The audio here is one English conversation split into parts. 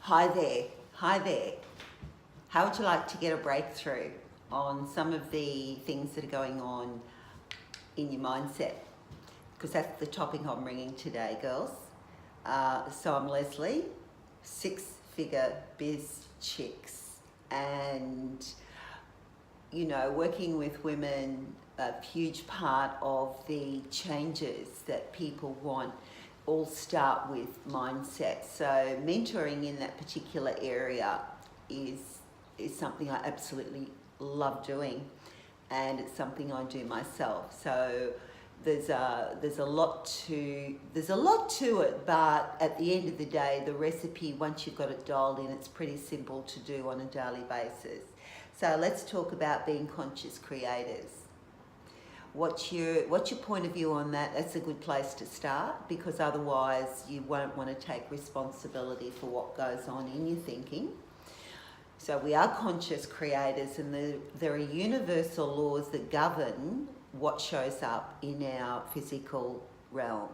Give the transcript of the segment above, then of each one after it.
Hi there, hi there. How would you like to get a breakthrough on some of the things that are going on in your mindset? Because that's the topic I'm bringing today, girls. So I'm Leslie, six-figure biz chicks, and working with women, a huge part of the changes that people want all start with mindset. So mentoring in that particular area is something I absolutely love doing, and it's something I do myself. So there's a lot to it, but at the end of the day, the recipe, once you've got it dialed in, it's pretty simple to do on a daily basis. So let's talk about being conscious creators. What's your point of view on that? That's a good place to start, because otherwise you won't want to take responsibility for what goes on in your thinking. So we are conscious creators, and there are universal laws that govern what shows up in our physical realm.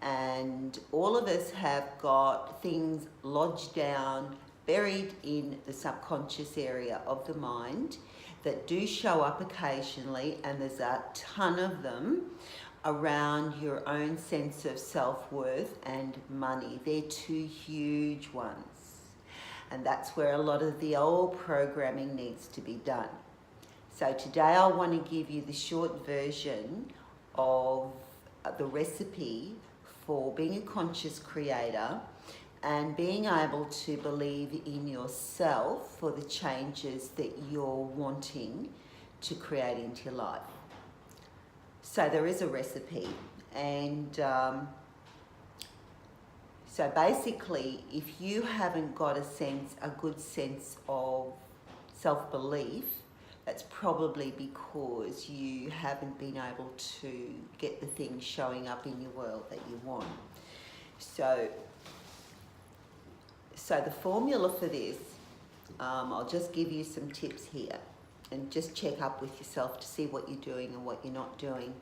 And all of us have got things lodged down, buried in the subconscious area of the mind that do show up occasionally, and there's a ton of them around your own sense of self-worth and money. They're two huge ones. And that's where a lot of the old programming needs to be done. So today I want to give you the short version of the recipe for being a conscious creator and being able to believe in yourself for the changes that you're wanting to create into your life. So there is a recipe, and so basically, if you haven't got a good sense of self-belief, that's probably because you haven't been able to get the things showing up in your world that you want. So the formula for this, I'll just give you some tips here, and just check up with yourself to see what you're doing and what you're not doing.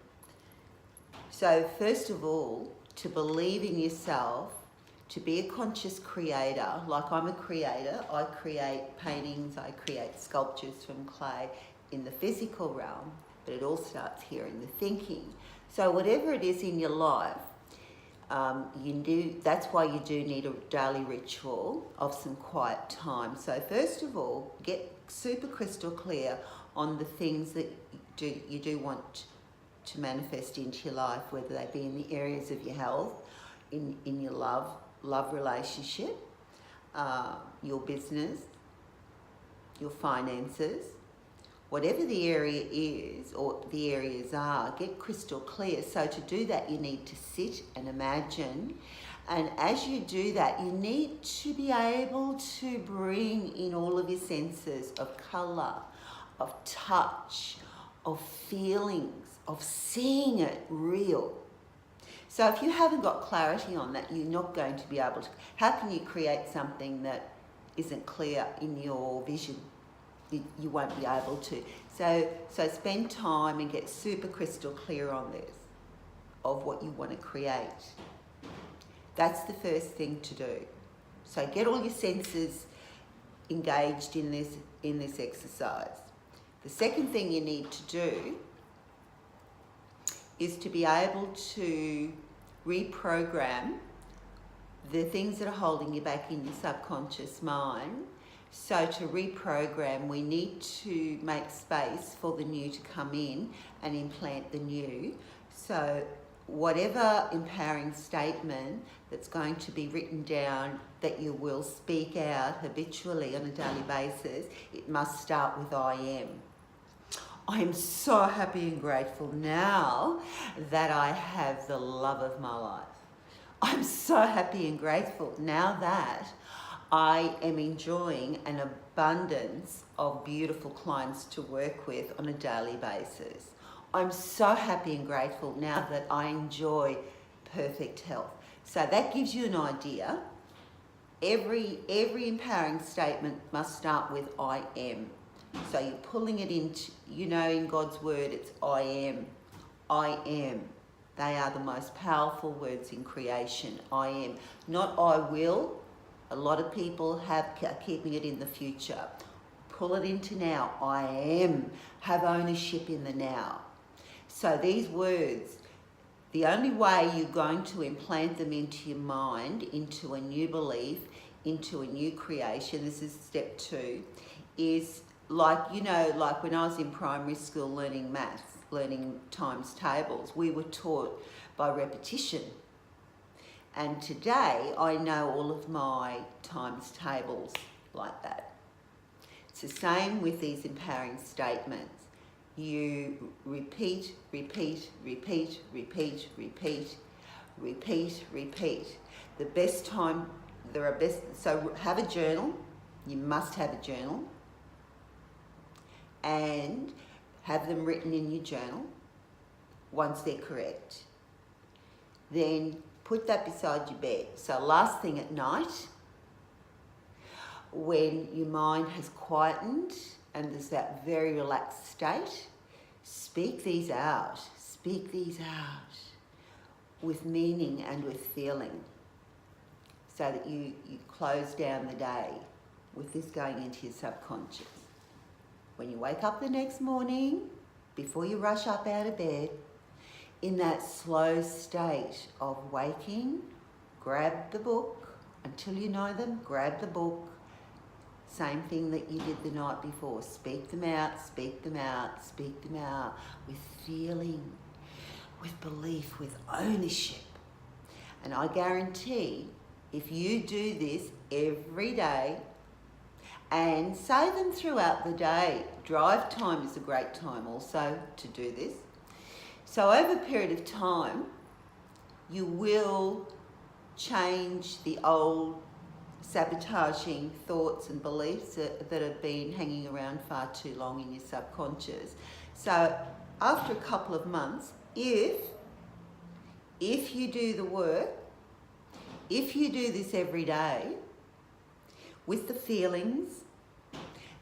So first of all, to believe in yourself, to be a conscious creator, like I'm a creator, I create paintings, I create sculptures from clay in the physical realm, but it all starts here in the thinking. So whatever it is in your life, that's why you do need a daily ritual of some quiet time. So first of all, get super crystal clear on the things that you do want to manifest into your life, whether they be in the areas of your health, in your love relationship, your business, your finances, whatever the area is or the areas are, get crystal clear. So to do that, you need to sit and imagine. And as you do that, you need to be able to bring in all of your senses of color, of touch, of feelings, of seeing it real. So if you haven't got clarity on that, you're not going to be able to. How can you create something that isn't clear in your vision? You won't be able to. So spend time and get super crystal clear on this, of what you want to create. That's the first thing to do. So get all your senses engaged in this exercise. The second thing you need to do is to be able to reprogram the things that are holding you back in your subconscious mind. So to reprogram, we need to make space for the new to come in and implant the new. So whatever empowering statement that's going to be written down that you will speak out habitually on a daily basis, it must start with I am. I am so happy and grateful now that I have the love of my life. I'm so happy and grateful now that I am enjoying an abundance of beautiful clients to work with on a daily basis. I'm so happy and grateful now that I enjoy perfect health. So that gives you an idea. Every empowering statement must start with I am. So you're pulling it into, in God's word, it's I am. I am. They are the most powerful words in creation. I am. Not I will, A lot of people are keeping it in the future. Pull it into now. Have ownership in the now. So these words, the only way you're going to implant them into your mind, into a new belief, into a new creation, this is step 2, is like when I was in primary school learning maths, learning times tables, we were taught by repetition. And today I know all of my times tables like that. It's the same with these empowering statements. You repeat, repeat, repeat, repeat, repeat, repeat, repeat. So have a journal. You must have a journal. And have them written in your journal once they're correct. Then put that beside your bed. So last thing at night, when your mind has quietened and there's that very relaxed state, speak these out. Speak these out with meaning and with feeling, so that you close down the day with this going into your subconscious. When you wake up the next morning, before you rush up out of bed, in that slow state of waking, grab the book until you know them, grab the book. Same thing that you did the night before. Speak them out, speak them out, speak them out with feeling, with belief, with ownership. And I guarantee if you do this every day and say them throughout the day, drive time is a great time also to do this. So over a period of time, you will change the old sabotaging thoughts and beliefs that have been hanging around far too long in your subconscious. So after a couple of months, if you do the work, if you do this every day with the feelings,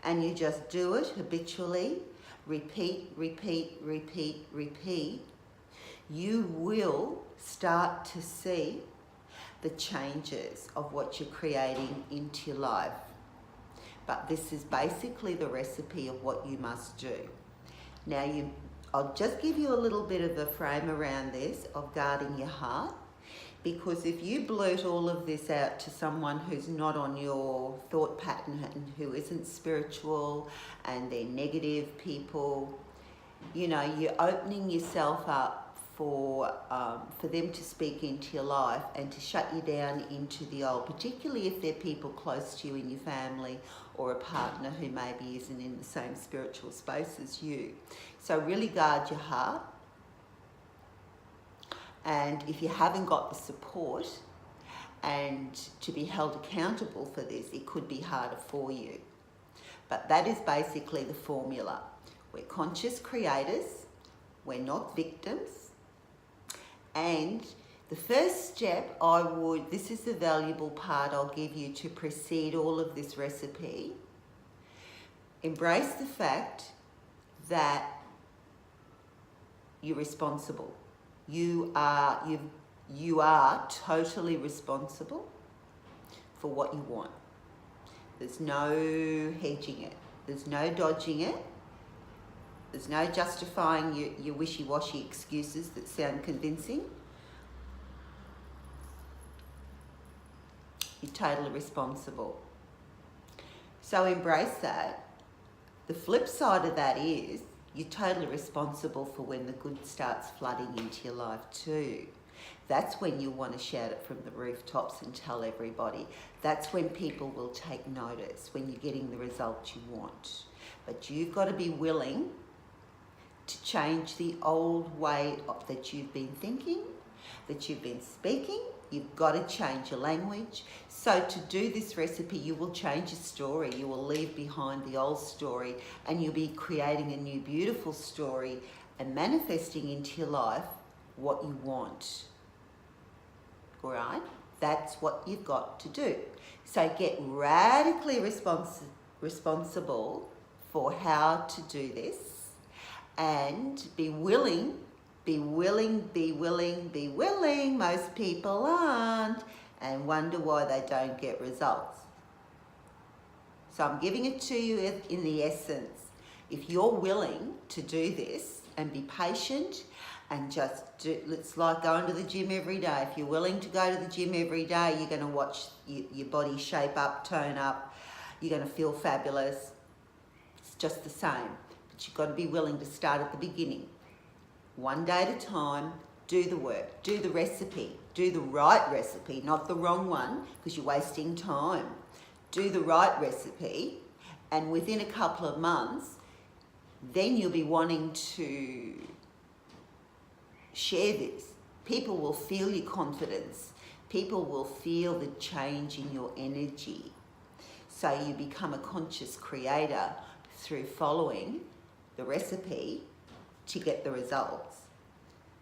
and you just do it habitually, repeat, repeat, repeat, repeat, you will start to see the changes of what you're creating into your life. But this is basically the recipe of what you must do. Now, I'll just give you a little bit of a frame around this of guarding your heart, because if you blurt all of this out to someone who's not on your thought pattern and who isn't spiritual and they're negative people, you're opening yourself up for them to speak into your life and to shut you down into the old, particularly if they're people close to you in your family or a partner who maybe isn't in the same spiritual space as you. So really guard your heart. And if you haven't got the support and to be held accountable for this, it could be harder for you. But that is basically the formula. We're conscious creators, we're not victims. And the first step this is the valuable part I'll give you to precede all of this recipe. Embrace the fact that you're responsible. You are totally responsible for what you want. There's no hedging it. There's no dodging it. There's no justifying your wishy-washy excuses that sound convincing. You're totally responsible. So embrace that. The flip side of that is you're totally responsible for when the good starts flooding into your life too. That's when you want to shout it from the rooftops and tell everybody. That's when people will take notice, when you're getting the results you want. But you've got to be willing to change the old way that you've been thinking, that you've been speaking. You've got to change your language. So to do this recipe, you will change your story. You will leave behind the old story and you'll be creating a new beautiful story and manifesting into your life what you want. All right? That's what you've got to do. So get radically responsible for how to do this, and be willing. Most people aren't. and wonder why they don't get results. So I'm giving it to you in the essence. If you're willing to do this and be patient and just do, it's like going to the gym every day. If you're willing to go to the gym every day, you're going to watch your body shape up, tone up. You're going to feel fabulous. It's just the same. But you've got to be willing to start at the beginning. One day at a time, do the work, do the recipe, do the right recipe, not the wrong one, because you're wasting time. Do the right recipe, and within a couple of months, then you'll be wanting to share this. People will feel your confidence. People will feel the change in your energy. So you become a conscious creator through following the recipe to get the results.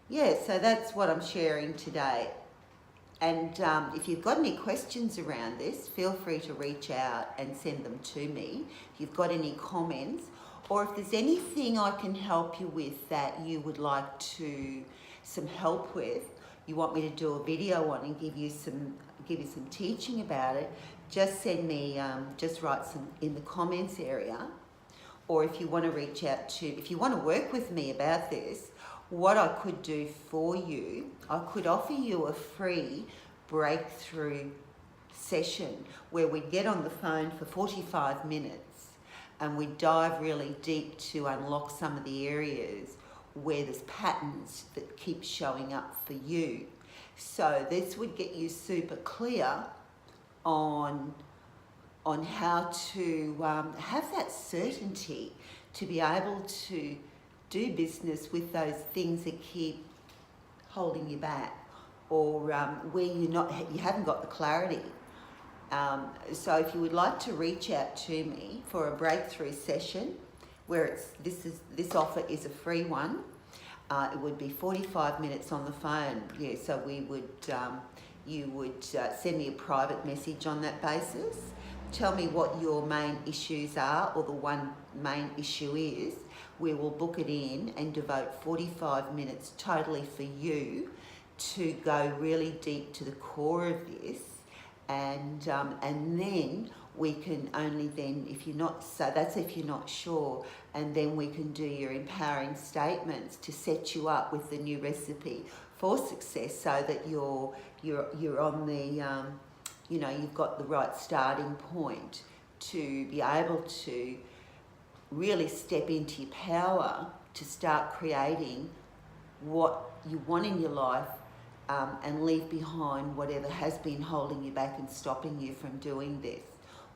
Yeah, so that's what I'm sharing today. And if you've got any questions around this, feel free to reach out and send them to me. If you've got any comments, or if there's anything I can help you with that you would like some help with, you want me to do a video on and give you some teaching about it, just send me, just write some in the comments area. Or if you want to reach out if you want to work with me about this, what I could do for you, I could offer you a free breakthrough session where we'd get on the phone for 45 minutes and we'd dive really deep to unlock some of the areas where there's patterns that keep showing up for you. So this would get you super clear on how to have that certainty to be able to do business with those things that keep holding you back, or where you haven't got the clarity. So if you would like to reach out to me for a breakthrough session, where this offer is a free one, it would be 45 minutes on the phone. Yeah, so you would send me a private message on that basis. Tell me what your main issues are, or the one main issue is. We will book it in and devote 45 minutes totally for you to go really deep to the core of this, and then we can only then, if you're not sure, and then we can do your empowering statements to set you up with the new recipe for success, so that you're on the you've got the right starting point to be able to really step into your power to start creating what you want in your life, and leave behind whatever has been holding you back and stopping you from doing this.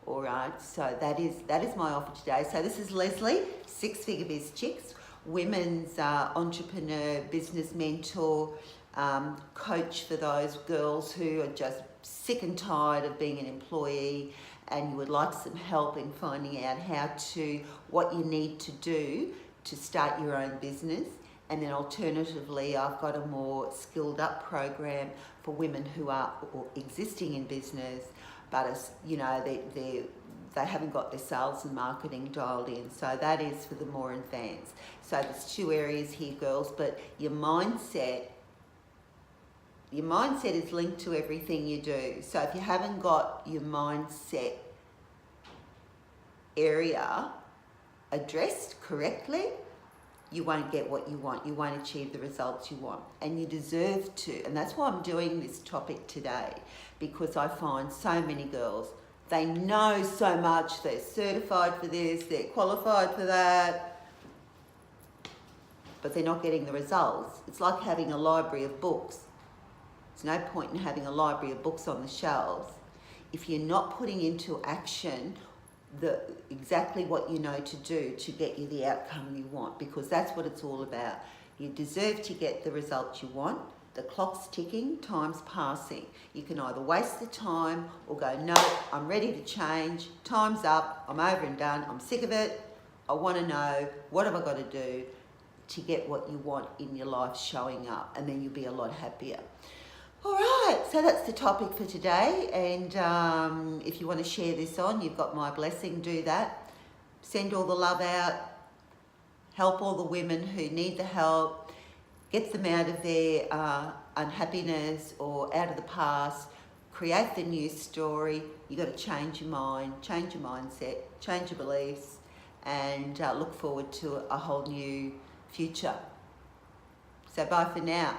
All right, so that is my offer today. So this is Leslie, Six Figure Biz Chicks, women's entrepreneur, business mentor, coach for those girls who are just sick and tired of being an employee, and you would like some help in finding out what you need to do to start your own business. And then alternatively, I've got a more skilled up program for women who are existing in business, but they haven't got their sales and marketing dialed in. So that is for the more advanced. So there's two areas here, girls, but your mindset is linked to everything you do. So if you haven't got your mindset area addressed correctly, you won't get what you want. You won't achieve the results you want. And you deserve to. And that's why I'm doing this topic today, because I find so many girls, they know so much, they're certified for this, they're qualified for that, but they're not getting the results. It's like having a library of books. There's no point in having a library of books on the shelves if you're not putting into action exactly what you know to do to get you the outcome you want, because that's what it's all about. You deserve to get the results you want. The clock's ticking, time's passing. You can either waste the time or go, no, I'm ready to change, time's up, I'm over and done, I'm sick of it, I want to know, what have I got to do to get what you want in your life showing up, and then you'll be a lot happier. All right, so that's the topic for today, and if you want to share this on, you've got my blessing, do that. Send all the love out, help all the women who need the help, get them out of their unhappiness or out of the past, create the new story. You got to change your mind, change your mindset, change your beliefs, and look forward to a whole new future. So bye for now.